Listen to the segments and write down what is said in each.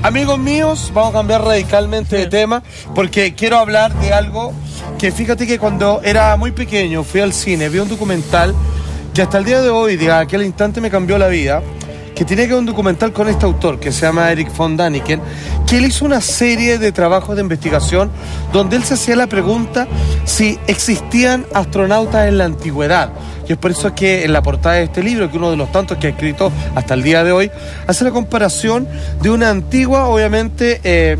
Amigos míos, vamos a cambiar radicalmente de tema porque quiero hablar de algo que fíjate que cuando era muy pequeño fui al cine, vi un documental que hasta el día de hoy, de aquel instante me cambió la vida, que tiene que ver un documental con este autor que se llama Erich von Däniken, que él hizo una serie de trabajos de investigación donde él se hacía la pregunta si existían astronautas en la antigüedad. Y es por eso que en la portada de este libro, que uno de los tantos que ha escrito hasta el día de hoy, hace la comparación de una antigua, obviamente,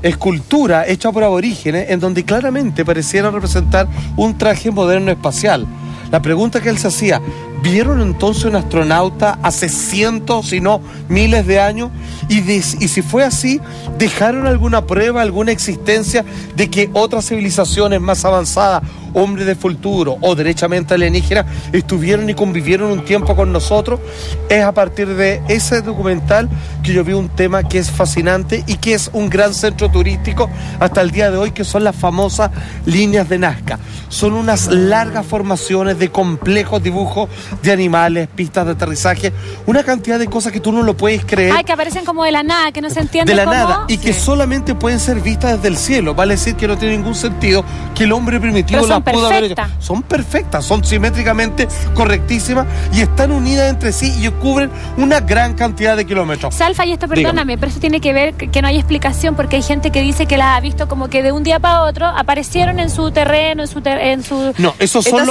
escultura hecha por aborígenes, en donde claramente pareciera representar un traje moderno espacial. La pregunta que él se hacía: ¿vieron entonces un astronauta hace cientos, si no miles de años? Y si fue así, ¿dejaron alguna prueba, alguna existencia de que otras civilizaciones más avanzadas, hombres de futuro o derechamente alienígenas, estuvieron y convivieron un tiempo con nosotros? Es a partir de ese documental que yo vi un tema que es fascinante y que es un gran centro turístico hasta el día de hoy, que son las famosas líneas de Nazca. Son unas largas formaciones de complejos dibujos de animales, pistas de aterrizaje, una cantidad de cosas que tú no lo puedes creer. Ay, que aparecen como de la nada, que no se entiende de la cómo. nada, y que solamente pueden ser vistas desde el cielo. Vale decir que no tiene ningún sentido que el hombre primitivo las pudo haber hecho. Son perfectas, son simétricamente correctísimas y están unidas entre sí y cubren una gran cantidad de kilómetros. Salfa, y esto perdóname, pero eso tiene que ver que no hay explicación, porque hay gente que dice que las ha visto como que de un día para otro aparecieron en su terreno, en su... No, esos son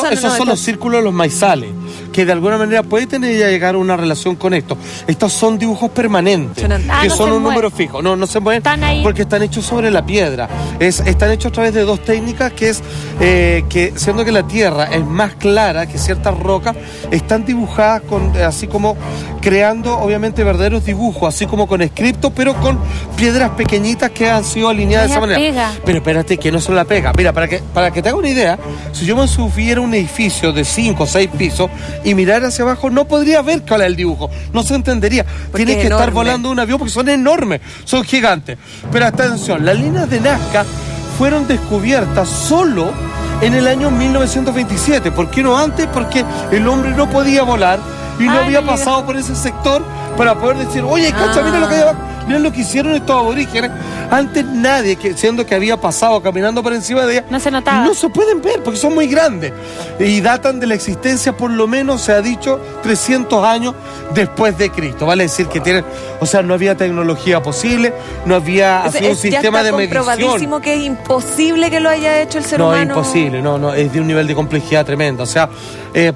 los círculos de los maizales, que de alguna manera puede tener ya llegar a una relación con esto. Estos son dibujos permanentes, que son un número fijo. No se mueven porque están hechos sobre la piedra. Están hechos a través de dos técnicas, que es que siendo que la tierra es más clara que ciertas rocas, están dibujadas así como creando obviamente verdaderos dibujos, así como con escripto, pero con piedras pequeñitas que han sido alineadas de esa manera. Pega. Pero espérate, que no se la pega. Mira, para que te haga una idea, si yo me subiera a un edificio de 5 o 6 pisos y mirara hacia abajo, no podría ver cuál es el dibujo, no se entendería. Tienes que estar volando un avión porque son enormes, son gigantes. Pero atención, las líneas de Nazca fueron descubiertas solo en el año 1927. ¿Por qué no antes? Porque el hombre no podía volar y no había pasado por ese sector para poder decir: oye, cacha, mira lo que hay abajo, mira lo que hicieron estos aborígenes. Antes nadie, siendo que había pasado caminando por encima de ella, no se notaba. No se pueden ver porque son muy grandes y datan de la existencia, por lo menos se ha dicho, 300 años después de Cristo. Vale decir que tienen, o sea, no había tecnología posible, no había un sistema de medición. Ya está comprobadísimo que es imposible que lo haya hecho el ser humano. No, es imposible, no, es de un nivel de complejidad tremendo. O sea,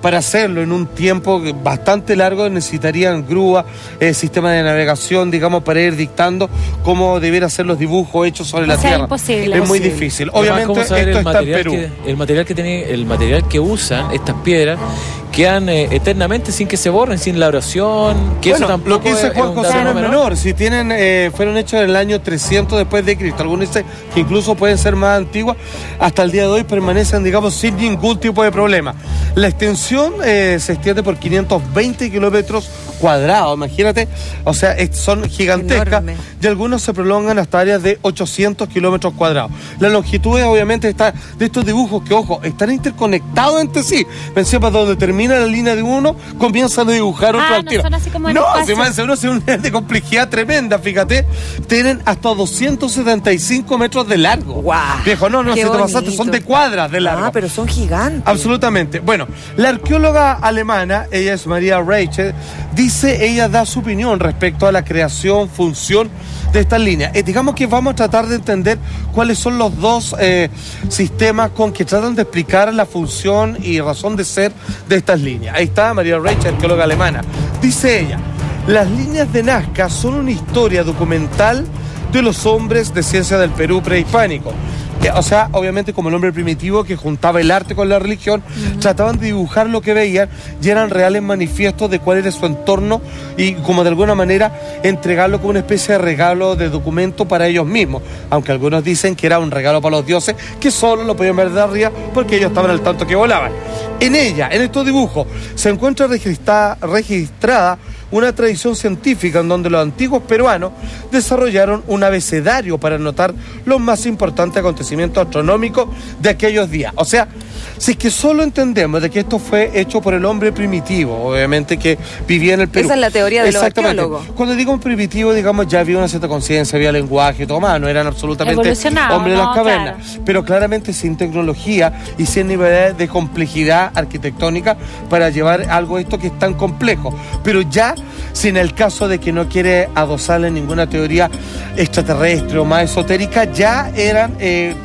para hacerlo en un tiempo bastante largo necesitarían grúa, sistema de navegación, digamos, para ir dictando cómo debiera ser los dibujos hechos sobre la tierra. Imposible. Es muy difícil. Obviamente esto está en Perú. El material que usan estas piedras quedan eternamente sin que se borren, sin la erosión. Que bueno, eso tampoco lo que dice Juan José no es menor. Si fueron hechos en el año 300 después de Cristo, algunos dicen que incluso pueden ser más antiguas, hasta el día de hoy permanecen, digamos, sin ningún tipo de problema. La extensión se extiende por 520 kilómetros cuadrados, imagínate, o sea, son gigantescas. Enorme. Y algunos se prolongan hasta áreas de 800 kilómetros cuadrados. La longitud obviamente está de estos dibujos que, ojo, están interconectados entre sí. Pensemos, donde termina la línea de uno, comienzan a dibujar otro al tiro. Son así como no, se me hace un nivel de complejidad tremenda, fíjate. Tienen hasta 275 metros de largo. ¡Guau! Viejo, no, si te pasaste, son de cuadras de largo. Pero son gigantes. Absolutamente. Bueno, la arqueóloga alemana, ella es Maria Reiche, ella da su opinión respecto a la creación, función de estas líneas. Digamos que vamos a tratar de entender cuáles son los dos sistemas con que tratan de explicar la función y razón de ser de estas líneas. Ahí está Maria Reiche, arqueóloga alemana. Dice ella: las líneas de Nazca son una historia documental de los hombres de ciencia del Perú prehispánico. O sea, obviamente como el hombre primitivo que juntaba el arte con la religión, trataban de dibujar lo que veían y eran reales manifiestos de cuál era su entorno y como de alguna manera entregarlo como una especie de regalo de documento para ellos mismos, aunque algunos dicen que era un regalo para los dioses que solo lo podían ver de arriba porque ellos estaban al tanto que volaban. En estos dibujos, se encuentra registrada una tradición científica en donde los antiguos peruanos desarrollaron un abecedario para anotar los más importantes acontecimientos astronómicos de aquellos días. O sea, si es que solo entendemos de que esto fue hecho por el hombre primitivo, obviamente que vivía en el Perú. Esa es la teoría de los arqueólogos. Cuando digo primitivo, digamos, ya había una cierta conciencia, había lenguaje y todo más, no eran absolutamente evolucionado, hombres de las cavernas, claro. pero claramente sin tecnología y sin niveles de complejidad arquitectónica para llevar algo esto que es tan complejo, pero ya sin el caso de que no quiere adosarle ninguna teoría extraterrestre o más esotérica, ya eran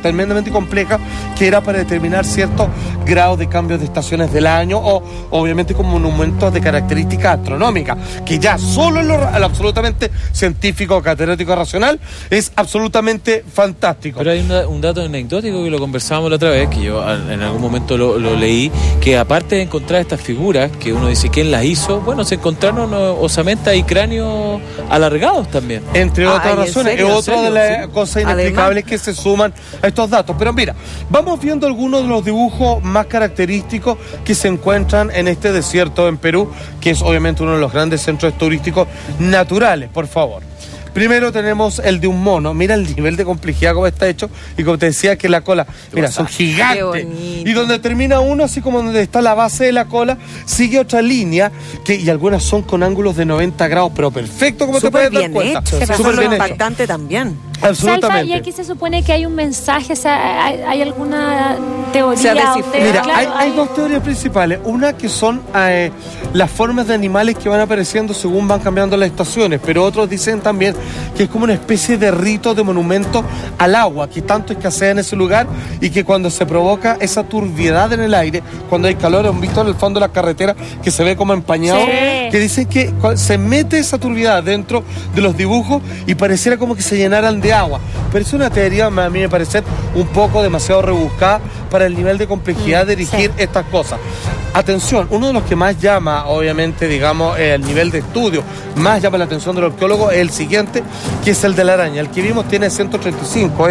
tremendamente complejas, que era para determinar ciertos grados de cambios de estaciones del año o obviamente como monumentos de características astronómicas, que ya solo en lo absolutamente científico, catedrático, racional es absolutamente fantástico. Pero hay un dato anecdótico que lo conversábamos la otra vez, que yo en algún momento lo leí, que aparte de encontrar estas figuras, que uno dice quién las hizo, bueno, se encontraron osamentas y cráneos alargados también. Entre otras ¿en razones, serio? es otra de las Sí. cosas inexplicables que se suman a estos datos. Pero mira, vamos viendo algunos de los dibujos más característicos que se encuentran en este desierto en Perú, que es obviamente uno de los grandes centros turísticos naturales, por favor. Primero tenemos el de un mono. Mira el nivel de complejidad como está hecho. Y como te decía, que la cola, mira, son gigantes. Y donde termina uno, así como donde está la base de la cola, sigue otra línea, y algunas son con ángulos de 90 grados, pero perfecto, como te puedes dar cuenta. Hecho. Súper Súper bien hecho. impactante también. Absolutamente. Salva, y aquí se supone que hay un mensaje, o sea, hay alguna teoría. Se ha descifrado. Mira, claro, hay dos teorías principales. Una que son las formas de animales que van apareciendo según van cambiando las estaciones, pero otros dicen también que es como una especie de rito, de monumento al agua, que tanto escasea en ese lugar y que cuando se provoca esa turbiedad en el aire, cuando hay calor, han visto en el fondo de la carretera que se ve como empañado, Sí. que dicen que se mete esa turbiedad dentro de los dibujos y pareciera como que se llenaran de agua. Pero es una teoría, a mí me parece, un poco demasiado rebuscada para el nivel de complejidad de dirigir estas cosas. Atención, uno de los que más llama, obviamente, digamos, el nivel de estudio, más llama la atención del arqueólogo, es el siguiente, que es el de la araña. El que vimos tiene 135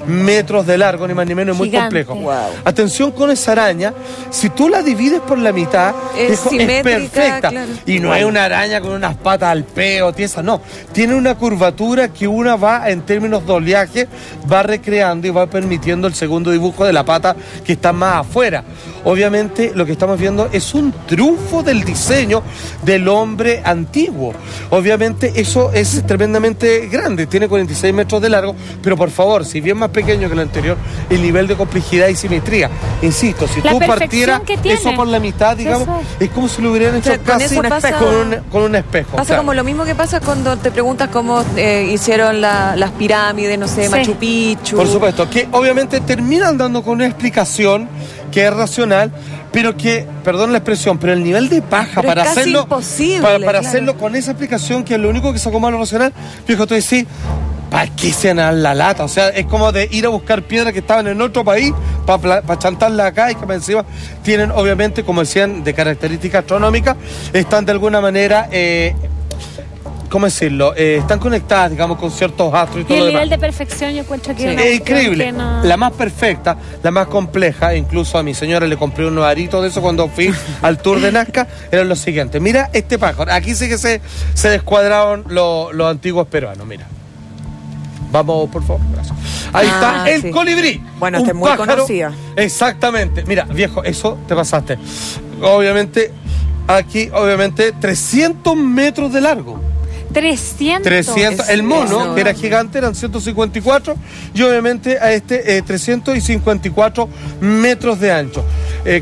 metros de largo, ni más ni menos, es muy Gigante. complejo. Wow. Atención con esa araña, si tú la divides por la mitad, Es simétrica, perfecta. claro. Y no es una araña con unas patas al peo, tiesa, no. Tiene una curvatura que una va, en términos de oleaje, va recreando y va permitiendo el segundo dibujo de la pata que está más afuera. Obviamente lo que estamos viendo es un triunfo del diseño del hombre antiguo. Obviamente eso es tremendamente grande, tiene 46 metros de largo, pero por favor, si bien más pequeño que el anterior, el nivel de complejidad y simetría, insisto, si La tú perfección partieras que tiene. eso por la mitad, digamos, Eso. es como si lo hubieran hecho O sea, con casi eso pasa- con un espejo. Pasa claro. como lo mismo que pasa cuando te preguntas cómo hicieron las pirámides, no sé, Sí. Machu Picchu. Por supuesto, que obviamente terminan dando con una explicación que es racional, pero que, perdón la expresión, pero el nivel de paja Pero para es casi hacerlo, imposible, para claro. hacerlo con esa explicación, que es lo único que sacó más lo racional, viejo, tú decís, ¿para qué se dan la lata? O sea, es como de ir a buscar piedras que estaban en otro país para chantarla acá, y que para encima tienen, obviamente, como decían, de características astronómicas, están de alguna manera... ¿cómo decirlo? Están conectadas, digamos, con ciertos astros y Y todo el lo nivel demás. de perfección yo encuentro que Sí. una Es cuestión increíble, que no- la más perfecta, la más compleja. Incluso a mi señora le compré unos aritos de eso cuando fui al tour de Nazca. Eran los siguientes: mira este pájaro, aquí sí que se descuadraron los antiguos peruanos. Mira, vamos, por favor, gracias. Ahí Ah, está el sí. colibrí. Bueno, un este es muy pájaro. conocida. Exactamente, mira, viejo, eso te pasaste. Obviamente, aquí, obviamente, 300 metros de largo. 300. 300, el mono, Eso. que era gigante, eran 154, y obviamente a 354 metros de ancho.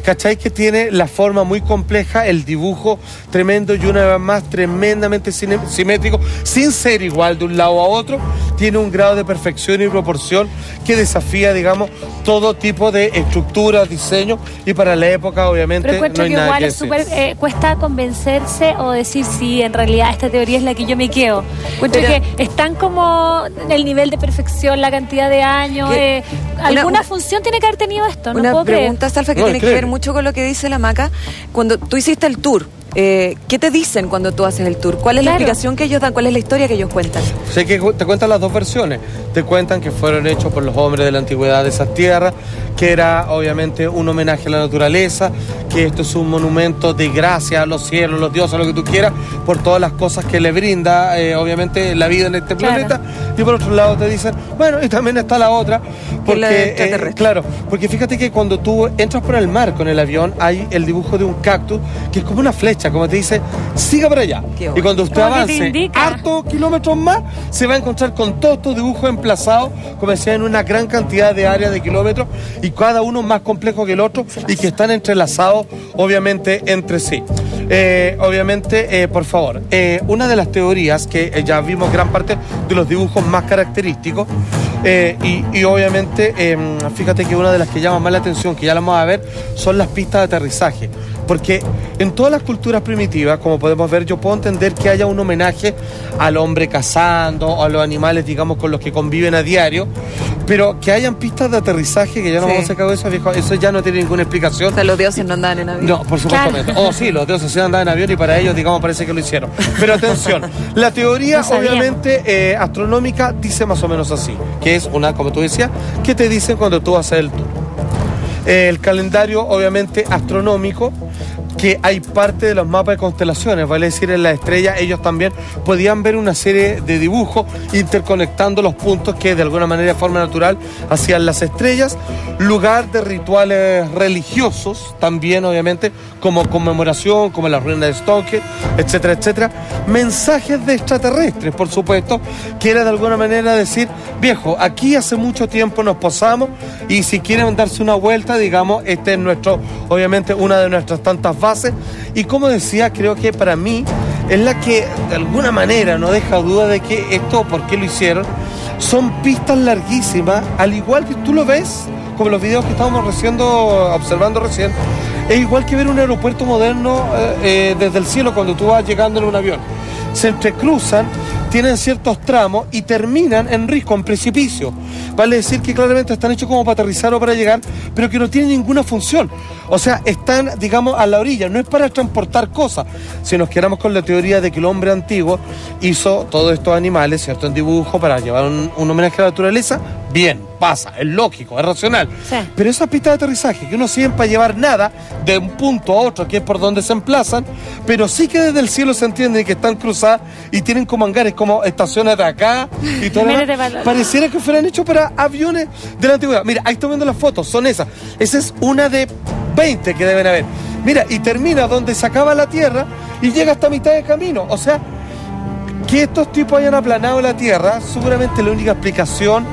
¿Cachai? Que tiene la forma muy compleja, el dibujo tremendo y una vez más tremendamente simétrico, sin ser igual de un lado a otro. Tiene un grado de perfección y proporción que desafía, digamos, todo tipo de estructura, diseño, y para la época, obviamente, Pero encuentro no hay que nada igual que es decir. súper, cuesta convencerse o decir sí, en realidad esta teoría es la que yo me quedo. Encuentro Pero- que están como el nivel de perfección, la cantidad de años, Que- alguna una- función tiene que haber tenido esto, no Una puedo pregunta, Salfa, que No, tiene que increíble. ver mucho con lo que dice la Maca. Cuando tú hiciste el tour, ¿qué te dicen cuando tú haces el tour? ¿Cuál es la Claro. explicación que ellos dan? ¿Cuál es la historia que ellos cuentan? Sé que te cuentan las dos versiones. Te cuentan que fueron hechos por los hombres de la antigüedad de esas tierras, que era obviamente un homenaje a la naturaleza, que esto es un monumento de gracia a los cielos, los dioses, lo que tú quieras, por todas las cosas que le brinda, obviamente, la vida en este planeta. Y por otro lado te dicen, bueno, y también está la otra, porque, claro, porque fíjate que cuando tú entras por el mar con el avión, hay el dibujo de un cactus, que es como una flecha, como te dice, siga para allá. Y cuando usted avance hartos kilómetros más, se va a encontrar con todos estos dibujos emplazados, como decía, en una gran cantidad de áreas de kilómetros, y cada uno más complejo que el otro, y que están entrelazados, obviamente, entre sí. Obviamente, por favor, una de las teorías que ya vimos gran parte de los dibujos más característicos, y obviamente, fíjate que una de las que llama más la atención, que ya la vamos a ver, son las pistas de aterrizaje. Porque en todas las culturas primitivas, como podemos ver, yo puedo entender que haya un homenaje al hombre cazando, o a los animales, digamos, con los que conviven a diario, pero que hayan pistas de aterrizaje, que ya no vamos a sacar eso, viejo, eso ya no tiene ninguna explicación. O sea, los dioses no andaban en avión. No, por supuesto. Oh, sí, los dioses sí andaban en avión y para ellos, digamos, parece que lo hicieron. Pero atención, la teoría, obviamente, astronómica dice más o menos así, que es una, como tú decías, que te dicen cuando tú haces el tour. El calendario, obviamente, astronómico, que hay parte de los mapas de constelaciones, vale decir, en las estrellas ellos también podían ver una serie de dibujos interconectando los puntos que de alguna manera de forma natural hacían las estrellas, lugar de rituales religiosos también, obviamente, como conmemoración, como las ruinas de Stonehenge, etcétera, etcétera. Mensajes de extraterrestres, por supuesto, que era de alguna manera decir, viejo, aquí hace mucho tiempo nos posamos y si quieren darse una vuelta, digamos, este es nuestro, obviamente, una de nuestras tantas bases. Y como decía, creo que para mí es la que de alguna manera no deja duda de que esto, ¿por qué lo hicieron? Son pistas larguísimas, al igual que tú lo ves, como los videos que estábamos observando recién, es igual que ver un aeropuerto moderno desde el cielo cuando tú vas llegando en un avión. Se entrecruzan, tienen ciertos tramos y terminan en risco, en precipicio. Vale decir que claramente están hechos como para aterrizar o para llegar, pero que no tienen ninguna función. O sea, están, digamos, a la orilla. No es para transportar cosas. Si nos quedamos con la teoría de que el hombre antiguo hizo todos estos animales, ¿cierto?, en dibujo para llevar un homenaje a la naturaleza, bien, pasa, es lógico, es racional. Sí. Pero esas pistas de aterrizaje que no sirven para llevar nada de un punto a otro, que es por donde se emplazan, pero sí que desde el cielo se entiende que están cruzadas y tienen como hangares, como estaciones de acá y todo lo demás. Pareciera que fueran hechos para aviones de la antigüedad. Mira, ahí estoy viendo las fotos, son esas. Esa es una de 20 que deben haber. Mira, y termina donde se acaba la Tierra y llega hasta mitad de camino. O sea, que estos tipos hayan aplanado la Tierra, seguramente la única explicación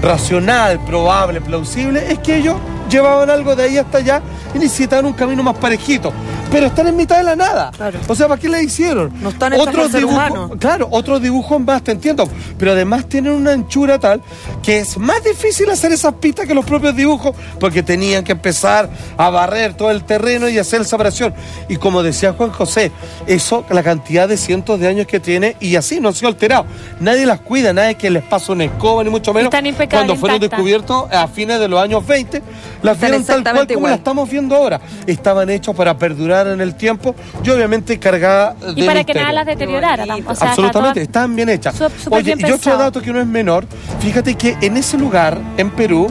racional, probable, plausible, es que ellos llevaban algo de ahí hasta allá y necesitaban un camino más parejito. Pero están en mitad de la nada. Claro. O sea, ¿para qué le hicieron? No están hechos por ser humano. Claro, otros dibujos más, te entiendo. Pero además tienen una anchura tal que es más difícil hacer esas pistas que los propios dibujos, porque tenían que empezar a barrer todo el terreno y hacer esa operación. Y como decía Juan José, eso, la cantidad de cientos de años que tiene, y así no han sido alterados. Nadie las cuida, nadie que les pasa una escoba, ni mucho menos. Cuando fueron descubiertos a fines de los años 20, las vieron tal cual como la estamos viendo ahora. Estaban hechos para perdurar en el tiempo y obviamente cargada de y para misterio. Que nada las deteriorara. O sea, absolutamente, están bien hechas. Oye, y otro dato que no es menor, fíjate que en ese lugar, en Perú,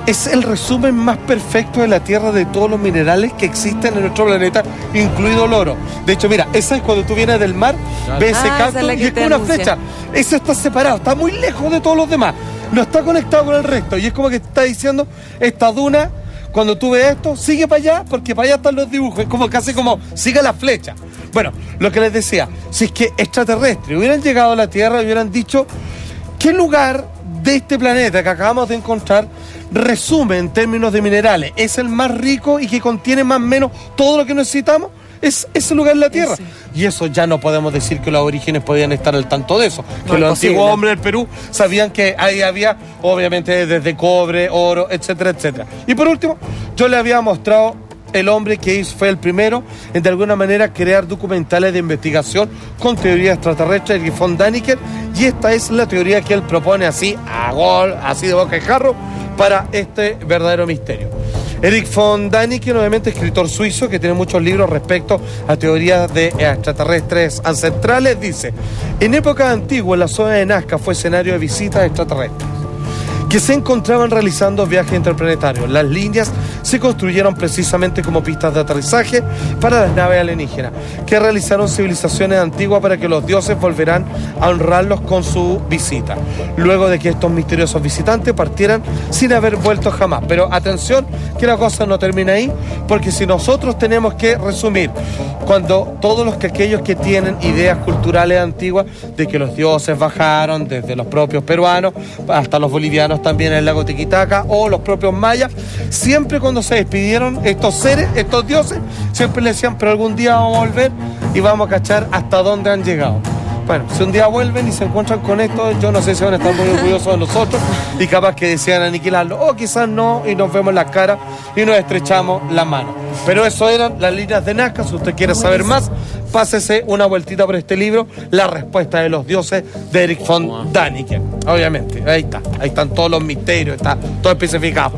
es el resumen más perfecto de la Tierra de todos los minerales que existen en nuestro planeta, incluido el oro. De hecho, mira, esa es cuando tú vienes del mar, ves ese cactus y es como una flecha. Ese está separado, está muy lejos de todos los demás. No está conectado con el resto. Y es como que está diciendo, esta duna, cuando tú ves esto, sigue para allá, porque para allá están los dibujos. Es como casi como, sigue la flecha. Bueno, lo que les decía, si es que extraterrestres hubieran llegado a la Tierra y hubieran dicho, ¿qué lugar de este planeta que acabamos de encontrar resume en términos de minerales? ¿Es el más rico y que contiene más o menos todo lo que necesitamos? Es ese lugar en la Tierra. Sí. Y eso ya no podemos decir que los orígenes podían estar al tanto de eso. No, que los antiguos hombres del Perú sabían que ahí había, obviamente, desde cobre, oro, etcétera, etcétera. Y por último, yo le había mostrado el hombre que fue el primero en de alguna manera crear documentales de investigación con teoría extraterrestre, Erich von Däniken, y esta es la teoría que él propone así, a gol, así de boca de jarro, para este verdadero misterio. Erich von Däniken, obviamente escritor suizo que tiene muchos libros respecto a teorías de extraterrestres ancestrales, dice: en época antigua la zona de Nazca fue escenario de visitas extraterrestres que se encontraban realizando viajes interplanetarios. Las líneas se construyeron precisamente como pistas de aterrizaje para las naves alienígenas, que realizaron civilizaciones antiguas para que los dioses volverán a honrarlos con su visita, luego de que estos misteriosos visitantes partieran sin haber vuelto jamás. Pero atención, que la cosa no termina ahí, porque si nosotros tenemos que resumir, cuando todos aquellos que tienen ideas culturales antiguas de que los dioses bajaron desde los propios peruanos hasta los bolivianos también en el lago Tiquitaca, o los propios mayas, siempre cuando se despidieron estos seres, estos dioses, siempre le decían, pero algún día vamos a volver y vamos a cachar hasta dónde han llegado. Bueno, si un día vuelven y se encuentran con esto, yo no sé si van a estar muy orgullosos de nosotros y capaz que desean aniquilarlo, o quizás no, y nos vemos las caras y nos estrechamos la mano. Pero eso eran las líneas de Nazca. Si usted quiere saber más, pásese una vueltita por este libro, La respuesta de los dioses, de Erich von Däniken. Obviamente, ahí está, ahí están todos los misterios, está todo especificado.